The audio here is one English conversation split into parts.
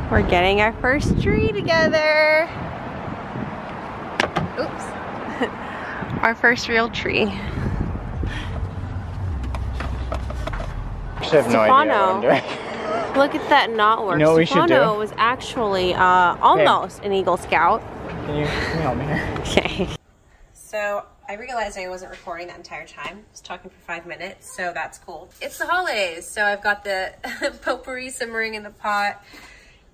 We're getting our first tree together. Oops. Our first real tree. I have no idea what I'm doing. Look at that knot work. You know what we should do? Was actually almost an Eagle Scout. Can you help me here? Okay. So I realized I wasn't recording that entire time. I was talking for 5 minutes, so that's cool. It's the holidays, so I've got the potpourri simmering in the pot.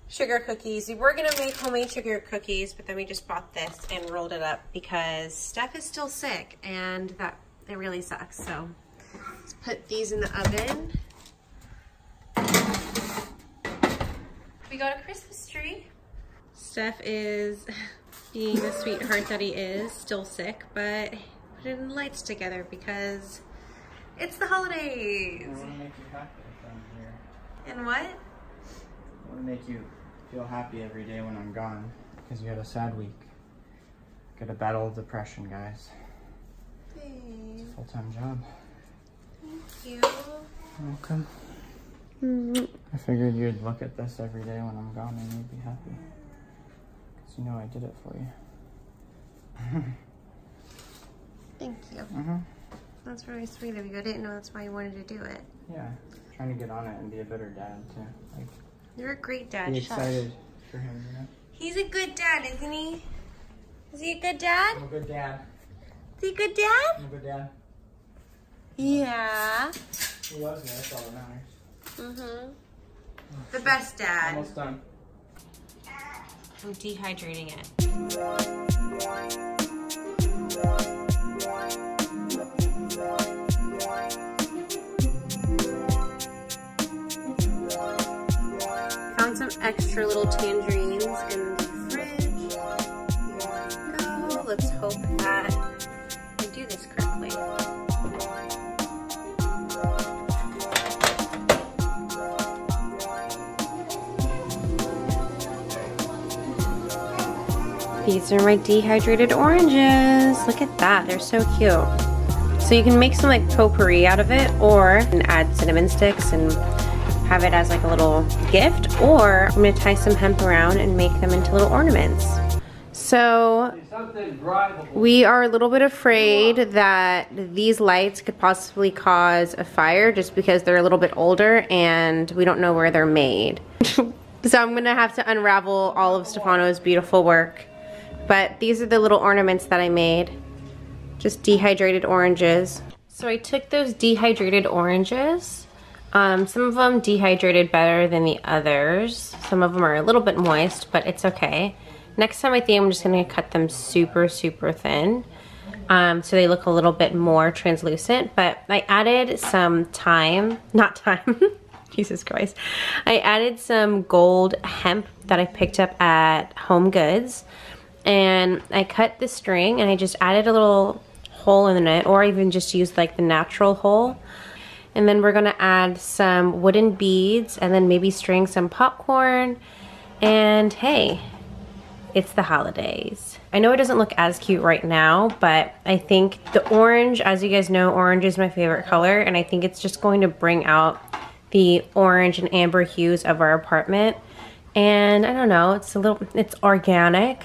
Sugar cookies. We were gonna make homemade sugar cookies, but then we just bought this and rolled it up because Steph is still sick and that it really sucks. So let's put these in the oven. We got a Christmas tree. Steph is being the sweetheart that he is, still sick, but putting the lights together because it's the holidays. I want to make you happy if I'm here. And what? I want to make you feel happy every day when I'm gone, because you had a sad week. Got to battle depression, guys. Babe. It's a full-time job. Thank you. You're welcome. I figured you'd look at this every day when I'm gone and you'd be happy. Because you know I did it for you. Thank you. That's very sweet of you. I didn't know that's why you wanted to do it. Yeah, trying to get on it and be a better dad too. Like, you're a great dad. be excited for him, you know? He's a good dad, isn't he? Is he a good dad? I'm a good dad. Is he a good dad? I'm a good dad. Yeah. He loves me, that's all that matters. The best dad. Almost done. I'm dehydrating it. Found some extra little tangerines in the fridge. Here we go. Let's hope that I do this correctly. These are my dehydrated oranges. Look at that, they're so cute. So you can make some like potpourri out of it, or add cinnamon sticks and have it as like a little gift, or I'm gonna tie some hemp around and make them into little ornaments. So we are a little bit afraid that these lights could possibly cause a fire just because they're a little bit older and we don't know where they're made. So I'm gonna have to unravel all of Stefano's beautiful work. But these are the little ornaments that I made. Just dehydrated oranges. So I took those dehydrated oranges. Some of them dehydrated better than the others. Some of them are a little bit moist, but it's okay. Next time I think I'm just gonna cut them super, super thin. So they look a little bit more translucent, but I added some not thyme, Jesus Christ. I added some gold hemp that I picked up at Home Goods. And I cut the string and I just added a little hole in it, or even just used like the natural hole. And then we're gonna add some wooden beads and then maybe string some popcorn. And hey, it's the holidays. I know it doesn't look as cute right now, but I think the orange, as you guys know, orange is my favorite color, and I think it's just going to bring out the orange and amber hues of our apartment. And I don't know, it's organic.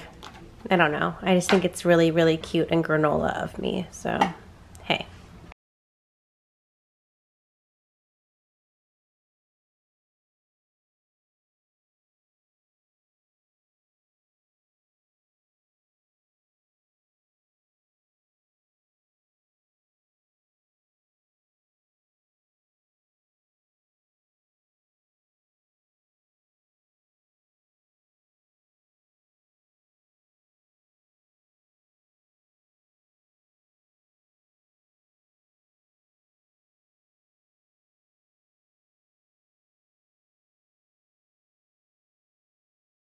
I don't know. I just think it's really, really cute and granola of me. So